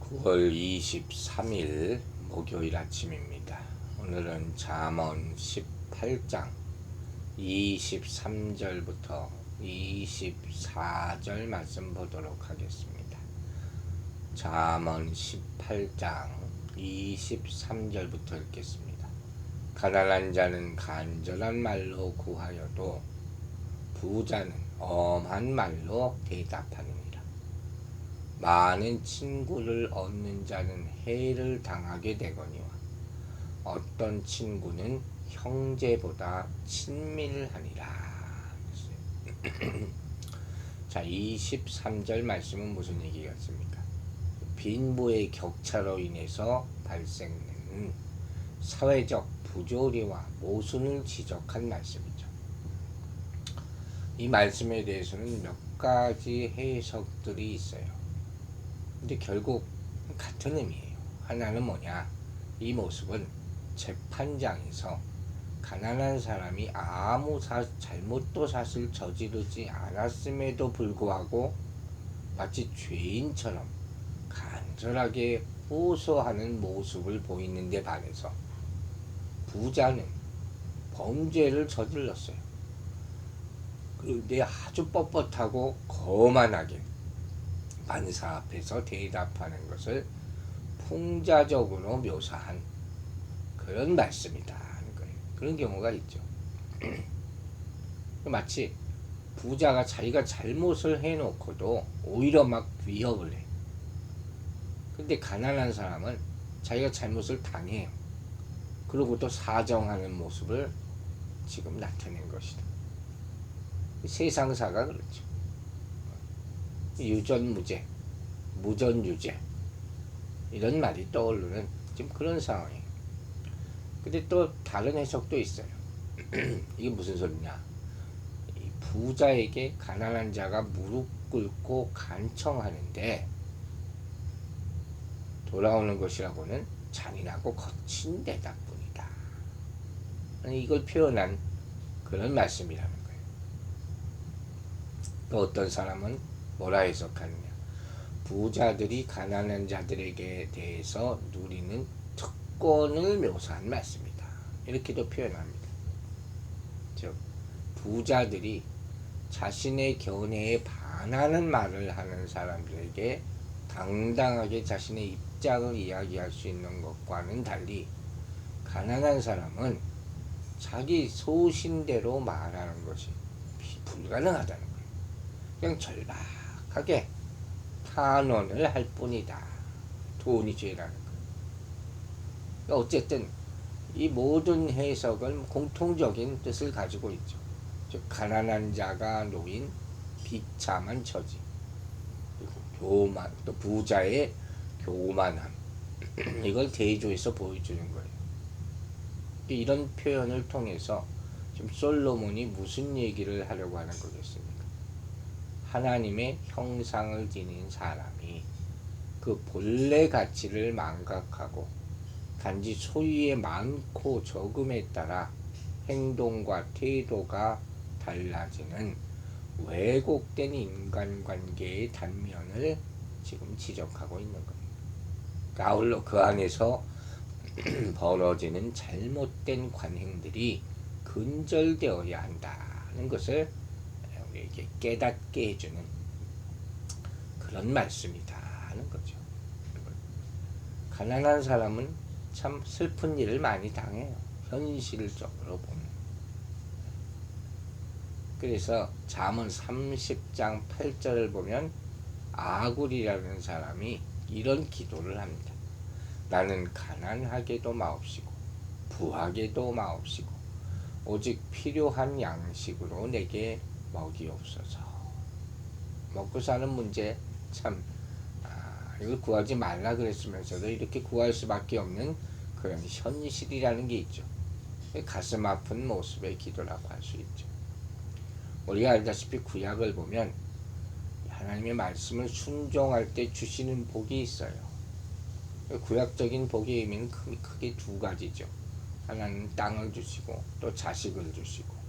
9월 23일 목요일 아침입니다. 오늘은 잠언 18장 23절부터 24절 말씀 보도록 하겠습니다. 잠언 18장 23절부터 읽겠습니다. 가난한 자는 간절한 말로 구하여도 부자는 엄한 말로 대답하느니라. 많은 친구를 얻는 자는 해를 당하게 되거니와 어떤 친구는 형제보다 친밀하니라. 자, 23절 말씀은 무슨 얘기겠습니까? 빈부의 격차로 인해서 발생되는 사회적 부조리와 모순을 지적한 말씀이죠. 이 말씀에 대해서는 몇 가지 해석들이 있어요. 근데 결국 같은 의미예요. 하나는 뭐냐? 이 모습은 재판장에서 가난한 사람이 아무 잘못도 사실 저지르지 않았음에도 불구하고 마치 죄인처럼 간절하게 호소하는 모습을 보이는 데 반해서 부자는 범죄를 저질렀어요. 그런데 아주 뻣뻣하고 거만하게 판사 앞에서 대답하는 것을 풍자적으로 묘사한 그런 말씀이다 하는 거예요. 그런 경우가 있죠. 마치 부자가 자기가 잘못을 해놓고도 오히려 막 위협을 해. 근데 가난한 사람은 자기가 잘못을 당해요. 그리고 또 사정하는 모습을 지금 나타낸 것이다. 세상사가 그렇죠. 유전무죄, 무전유죄 이런 말이 떠오르는 지금 그런 상황이에요. 근데 또 다른 해석도 있어요. 이게 무슨 소리냐? 이 부자에게 가난한 자가 무릎 꿇고 간청하는데 돌아오는 것이라고는 잔인하고 거친 대답뿐이다. 이걸 표현한 그런 말씀이라는 거예요. 또 어떤 사람은 뭐라 해석하느냐? 부자들이 가난한 자들에게 대해서 누리는 특권을 묘사한 말씀이다. 이렇게도 표현합니다. 즉, 부자들이 자신의 견해에 반하는 말을 하는 사람들에게 당당하게 자신의 입장을 이야기할 수 있는 것과는 달리 가난한 사람은 자기 소신대로 말하는 것이 불가능하다는 거예요. 그냥 절박하게 탄원을 할 뿐이다. 돈이 죄라는 거예요. 어쨌든 이 모든 해석은 공통적인 뜻을 가지고 있죠. 즉 가난한 자가 놓인 비참한 처지, 그리고 교만, 또 부자의 교만함, 이걸 대조해서 보여주는 거예요. 이런 표현을 통해서 지금 솔로몬이 무슨 얘기를 하려고 하는 거겠습니까? 하나님의 형상을 지닌 사람이 그 본래 가치를 망각하고 단지 소유의 많고 적음에 따라 행동과 태도가 달라지는 왜곡된 인간관계의 단면을 지금 지적하고 있는 겁니다. 아울러 그 안에서 벌어지는 잘못된 관행들이 근절되어야 한다는 것을 우리에게 깨닫게 해주는 그런 말씀이다 하는 거죠. 가난한 사람은 참 슬픈 일을 많이 당해요. 현실적으로 보면. 그래서 잠언 30장 8절을 보면 아굴이라는 사람이 이런 기도를 합니다. 나는 가난하게도 마옵시고 부하게도 마옵시고 오직 필요한 양식으로 내게 먹이옵소서. 먹고 사는 문제 참 이걸 구하지 말라 그랬으면서도 이렇게 구할 수밖에 없는 그런 현실이라는 게 있죠. 가슴 아픈 모습의 기도라고 할 수 있죠. 우리가 알다시피 구약을 보면 하나님의 말씀을 순종할 때 주시는 복이 있어요. 구약적인 복의 의미는 크게 두 가지죠. 하나는 땅을 주시고 또 자식을 주시고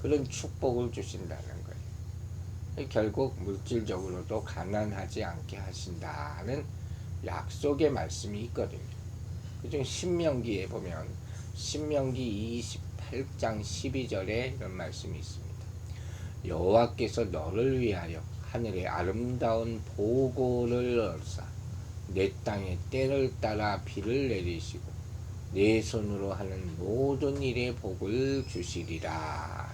그런 축복을 주신다는 거예요. 결국 물질적으로도 가난하지 않게 하신다는 약속의 말씀이 있거든요. 그중 신명기에 보면 신명기 28장 12절에 이런 말씀이 있습니다. 여호와께서 너를 위하여 하늘에 아름다운 보고를 얻사 내 땅에 때를 따라 비를 내리시고 내 손으로 하는 모든 일에 복을 주시리라.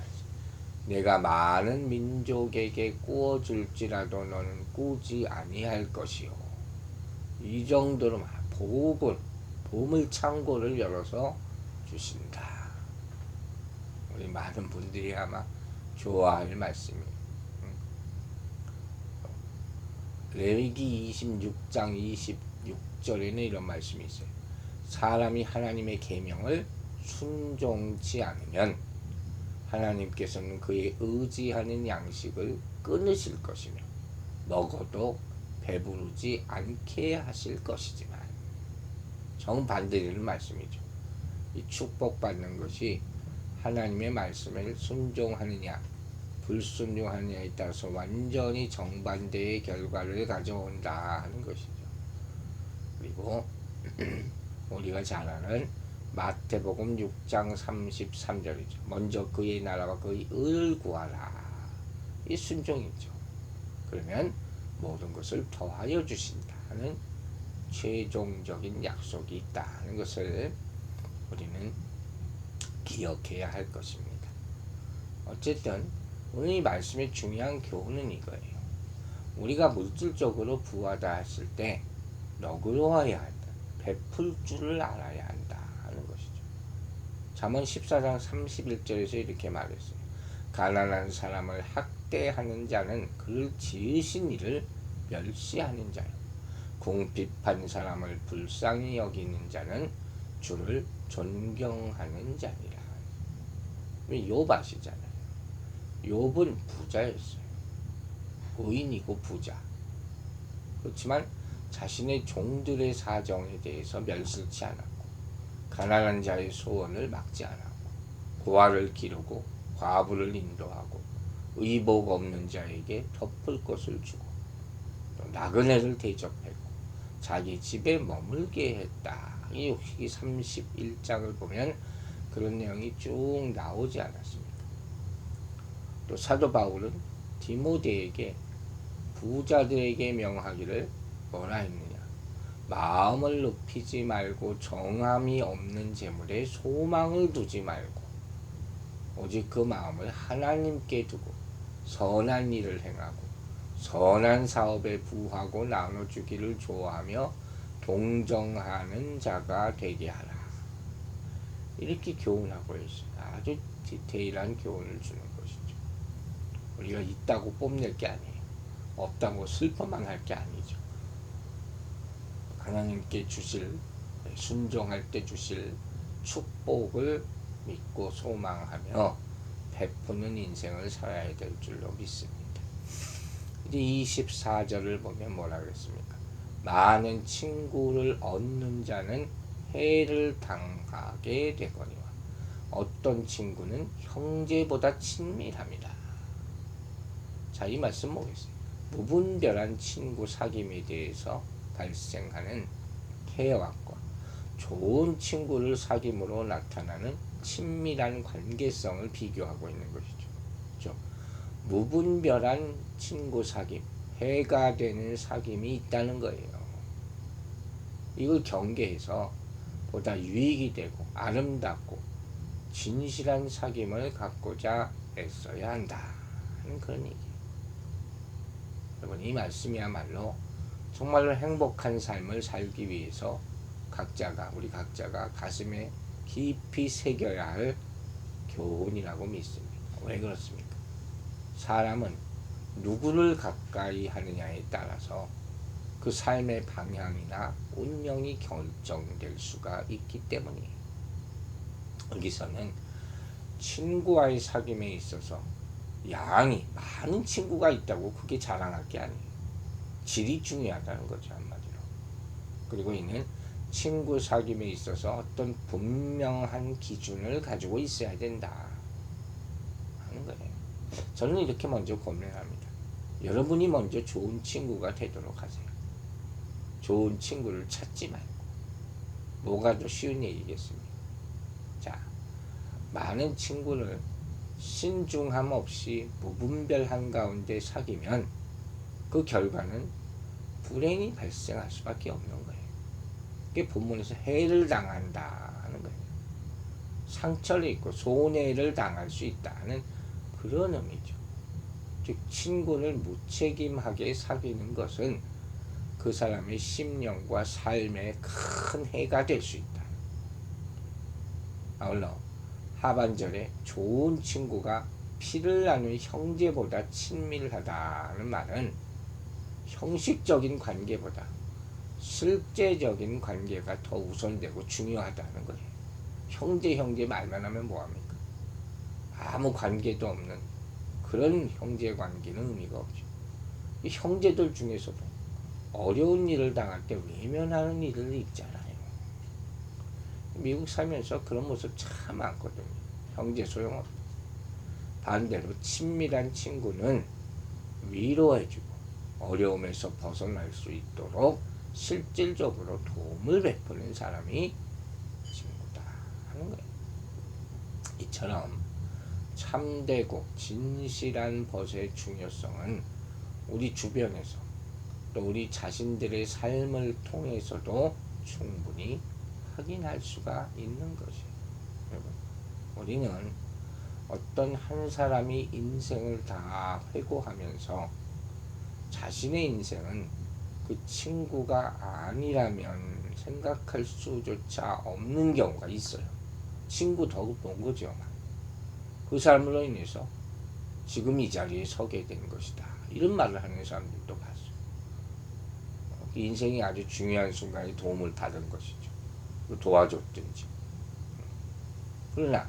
내가 많은 민족에게 꾸어줄지라도 너는 꾸지 아니할 것이요. 이 정도로 복을, 보물 창고를 열어서 주신다. 우리 많은 분들이 아마 좋아할 말씀이에요. 레위기 26장 26절에는 이런 말씀이 있어요. 사람이 하나님의 계명을 순종치 않으면 하나님께서는 그의 의지하는 양식을 끊으실 것이며 먹어도 배부르지 않게 하실 것이지만, 정반대되는 말씀이죠. 이 축복받는 것이 하나님의 말씀을 순종하느냐 불순종하느냐에 따라서 완전히 정반대의 결과를 가져온다 하는 것이죠. 그리고 우리가 잘 아는 마태복음 6장 33절이죠. 먼저 그의 나라와 그의 의를 구하라. 이 순종이죠. 그러면 모든 것을 더하여 주신다는 최종적인 약속이 있다는 것을 우리는 기억해야 할 것입니다. 어쨌든 오늘 이 말씀의 중요한 교훈은 이거예요. 우리가 물질적으로 부하다 했을 때 너그러워야 한다. 베풀 줄을 알아야 한다 하는 것이죠. 잠언 14장 31절에서 이렇게 말했어요. 가난한 사람을 학대하는 자는 그를 지으신 이를 멸시하는 자요. 궁핍한 사람을 불쌍히 여기는 자는 주를 존경하는 자니라. 욥 아시잖아요. 욥은 부자였어요. 의인이고 부자. 그렇지만 자신의 종들의 사정에 대해서 멸실치 않았고 가난한 자의 소원을 막지 않았고 고아를 기르고 과부를 인도하고 의복 없는 자에게 덮을 것을 주고 또 나그네를 대접했고 자기 집에 머물게 했다. 이 31장을 보면 그런 내용이 쭉 나오지 않았습니다. 또 사도 바울은 디모데에게 부자들에게 명하기를 뭐라 했느냐. 마음을 높이지 말고 정함이 없는 재물에 소망을 두지 말고 오직 그 마음을 하나님께 두고 선한 일을 행하고 선한 사업에 부하고 나눠주기를 좋아하며 동정하는 자가 되게 하라. 이렇게 교훈하고 있어요. 아주 디테일한 교훈을 주는 것이죠. 우리가 있다고 뽐낼 게 아니에요. 없다고 슬퍼만 할 게 아니죠. 하나님께 주실, 순종할 때 주실 축복을 믿고 소망하며 베푸는 인생을 살아야 될 줄로 믿습니다. 이제 24절을 보면 뭐라 그랬습니까? 많은 친구를 얻는 자는 해를 당하게 되거니와 어떤 친구는 형제보다 친밀합니다. 자, 이 말씀 뭐겠어요? 무분별한 친구 사귐에 대해서 발생하는 해악과 좋은 친구를 사귐으로 나타나는 친밀한 관계성을 비교하고 있는 것이죠. 그렇죠? 무분별한 친구 사귐, 해가 되는 사귐이 있다는 거예요. 이걸 경계해서 보다 유익이 되고 아름답고 진실한 사귐을 갖고자 애써야 한다 하는 그런 얘기예요. 여러분, 이 말씀이야말로 정말로 행복한 삶을 살기 위해서 우리 각자가 가슴에 깊이 새겨야 할 교훈이라고 믿습니다. 왜 그렇습니까? 사람은 누구를 가까이 하느냐에 따라서 그 삶의 방향이나 운명이 결정될 수가 있기 때문이에요. 여기서는 친구와의 사귐에 있어서 많은 친구가 있다고 그게 자랑할 게 아니에요. 질이 중요하다는 거죠, 한마디로. 그리고 이는 친구 사귐에 있어서 어떤 분명한 기준을 가지고 있어야 된다 하는 거예요. 저는 이렇게 먼저 고민합니다. 여러분이 먼저 좋은 친구가 되도록 하세요. 좋은 친구를 찾지 말고. 뭐가 더 쉬운 얘기겠습니까? 자, 많은 친구를 신중함 없이 무분별 한가운데 사귀면 그 결과는 불행이 발생할 수밖에 없는 거예요. 그게 본문에서 해를 당한다 하는 거예요. 상처를 입고 손해를 당할 수 있다는 그런 의미죠. 즉 친구를 무책임하게 사귀는 것은 그 사람의 심령과 삶에 큰 해가 될 수 있다. 아울러 하반절에 좋은 친구가 피를 나눈 형제보다 친밀하다는 말은 형식적인 관계보다 실제적인 관계가 더 우선되고 중요하다는 거예요. 형제 말만 하면 뭐합니까? 아무 관계도 없는 그런 형제 관계는 의미가 없죠. 이 형제들 중에서도 어려운 일을 당할 때 외면하는 일을 있잖아요. 미국 살면서 그런 모습 참 많거든요. 형제 소용없고. 반대로 친밀한 친구는 위로해주고 어려움에서 벗어날 수 있도록 실질적으로 도움을 베푸는 사람이 친구다 하는 거예요. 이처럼 참되고 진실한 벗의 중요성은 우리 주변에서 또 우리 자신들의 삶을 통해서도 충분히 확인할 수가 있는 것이에요. 여러분, 우리는 어떤 한 사람이 인생을 다 회고하면서 자신의 인생은 그 친구가 아니라면 생각할 수조차 없는 경우가 있어요. 친구 덕을 본 거죠. 그 사람으로 인해서 지금 이 자리에 서게 된 것이다. 이런 말을 하는 사람들도 봤어요. 인생이 아주 중요한 순간에 도움을 받은 것이죠. 도와줬든지. 그러나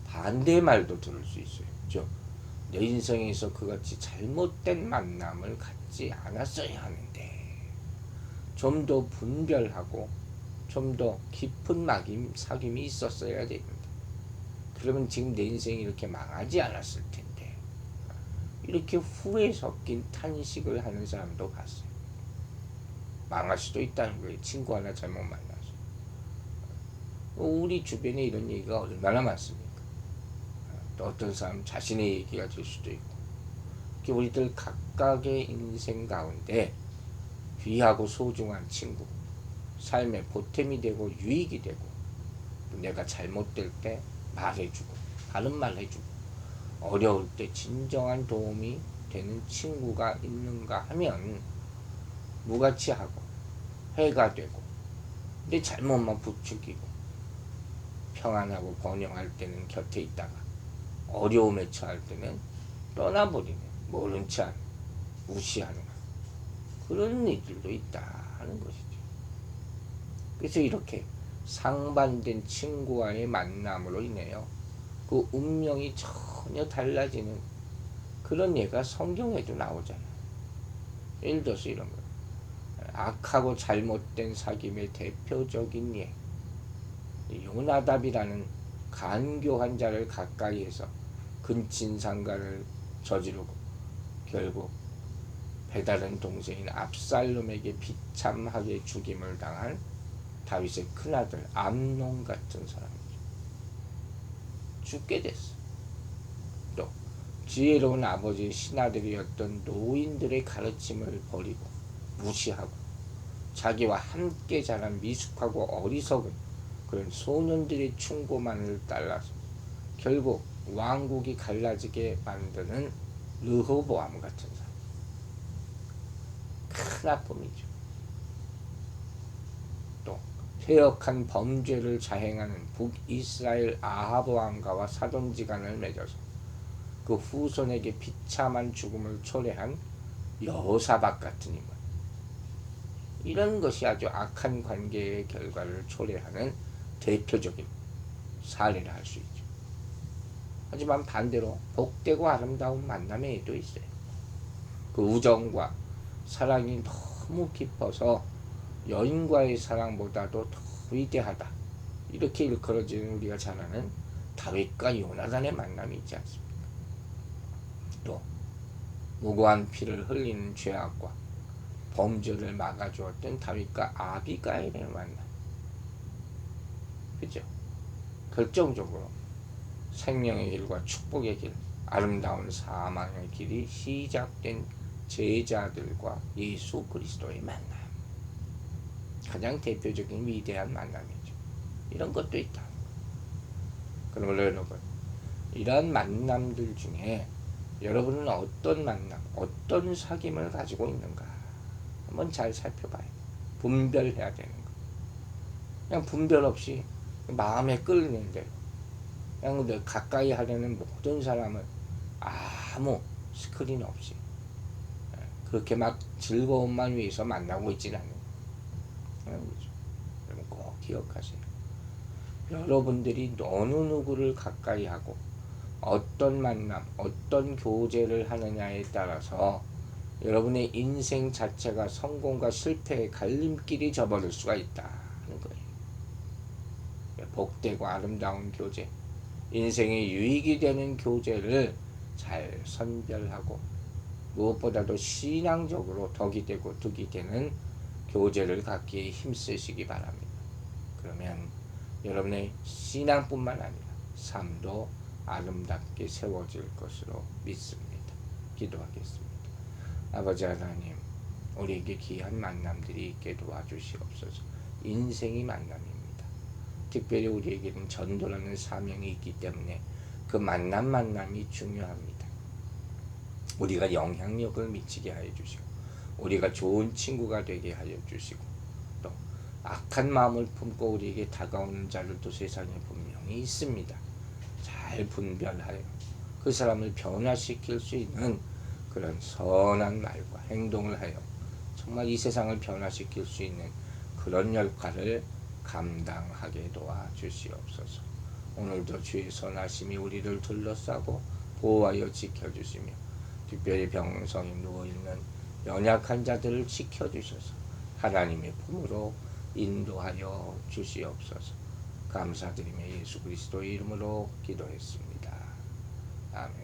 반대의 말도 들을 수 있어요. 내 인생에서 그같이 잘못된 만남을 갖지 않았어야 하는데 좀 더 분별하고 좀 더 깊은 사귐이 있었어야 되는데 그러면 지금 내 인생이 이렇게 망하지 않았을 텐데 이렇게 후회 섞인 탄식을 하는 사람도 봤어요. 망할 수도 있다는 거예요. 친구 하나 잘못 만나서. 우리 주변에 이런 얘기가 얼마나 많습니까? 또 어떤 사람 자신의 얘기가 될 수도 있고. 우리들 각각의 인생 가운데 귀하고 소중한 친구, 삶의 보탬이 되고 유익이 되고 내가 잘못될 때 말해주고 바른 말 해주고 어려울 때 진정한 도움이 되는 친구가 있는가 하면 무가치하고 해가 되고 내 잘못만 부추기고 평안하고 번영할 때는 곁에 있다가 어려움에 처할 때는 떠나버리는 모른 체 하는 무시하는 그런 일들도 있다 하는 것이죠. 그래서 이렇게 상반된 친구와의 만남으로 인해요 그 운명이 전혀 달라지는 그런 예가 성경에도 나오잖아요. 예를 들어서 이런 거 악하고 잘못된 사귐의 대표적인 예 요나답이라는 간교한 자를 가까이에서 근친상간을 저지르고 결국 배다른 동생인 압살롬에게 비참하게 죽임을 당한 다윗의 큰아들 암논 같은 사람이죠. 죽게 됐어. 또 지혜로운 아버지의 신하들이었던 노인들의 가르침을 버리고 무시하고 자기와 함께 자란 미숙하고 어리석은 그런 소년들의 충고만을 따라서 결국 왕국이 갈라지게 만드는 르호보암 같은 사람. 큰 아픔이죠. 또 퇴역한 범죄를 자행하는 북이스라엘 아하브 왕가와 사돈지간을 맺어서 그 후손에게 비참한 죽음을 초래한 여호사밧 같은 인물. 이런 것이 아주 악한 관계의 결과를 초래하는 대표적인 사례라 할 수 있죠. 하지만 반대로 복되고 아름다운 만남의 예도 있어요. 그 우정과 사랑이 너무 깊어서 여인과의 사랑보다도 더 위대하다. 이렇게 일컬어지는 우리가 잘 아는 다윗과 요나단의 만남이 있지 않습니까? 또 무고한 피를 흘리는 죄악과 범죄를 막아주었던 다윗과 아비가일을 만나. 그죠? 결정적으로 생명의 길과 축복의 길, 아름다운 사망의 길이 시작된 제자들과 예수 그리스도의 만남. 가장 대표적인 위대한 만남이죠. 이런 것도 있다. 그러므로 여러분, 이러한 만남들 중에 여러분은 어떤 만남, 어떤 사귐을 가지고 있는가 한번 잘 살펴봐야 돼. 분별해야 되는 거. 그냥 분별 없이 마음에 끌리는 대로 그냥 늘 가까이 하려는 모든 사람을 아무 스크린 없이 그렇게 막 즐거움만 위해서 만나고 있지는 않아요. 거죠. 여러분 꼭 기억하세요. 여러분들이 어느 누구를 가까이 하고 어떤 만남, 어떤 교제를 하느냐에 따라서 여러분의 인생 자체가 성공과 실패의 갈림길이 접어들 수가 있다는 거예요. 복되고 아름다운 교제, 인생에 유익이 되는 교제를 잘 선별하고 무엇보다도 신앙적으로 덕이 되고 득이 되는 교제를 갖기에 힘쓰시기 바랍니다. 그러면 여러분의 신앙뿐만 아니라 삶도 아름답게 세워질 것으로 믿습니다. 기도하겠습니다. 아버지 하나님, 우리에게 귀한 만남들이 있게 도와주시옵소서. 인생이 만남입니다. 특별히 우리에게는 전도라는 사명이 있기 때문에 그 만남이 중요합니다. 우리가 영향력을 미치게 하여 주시고 우리가 좋은 친구가 되게 하여 주시고 또 악한 마음을 품고 우리에게 다가오는 자들도 세상에 분명히 있습니다. 잘 분별하여 그 사람을 변화시킬 수 있는 그런 선한 말과 행동을 하여 정말 이 세상을 변화시킬 수 있는 그런 역할을 감당하게 도와주시옵소서. 오늘도 주의 선하심이 우리를 둘러싸고 보호하여 지켜주시며 특별히 병성에 누워있는 연약한 자들을 지켜주셔서 하나님의 품으로 인도하여 주시옵소서. 감사드리며 예수 그리스도의 이름으로 기도했습니다. 아멘.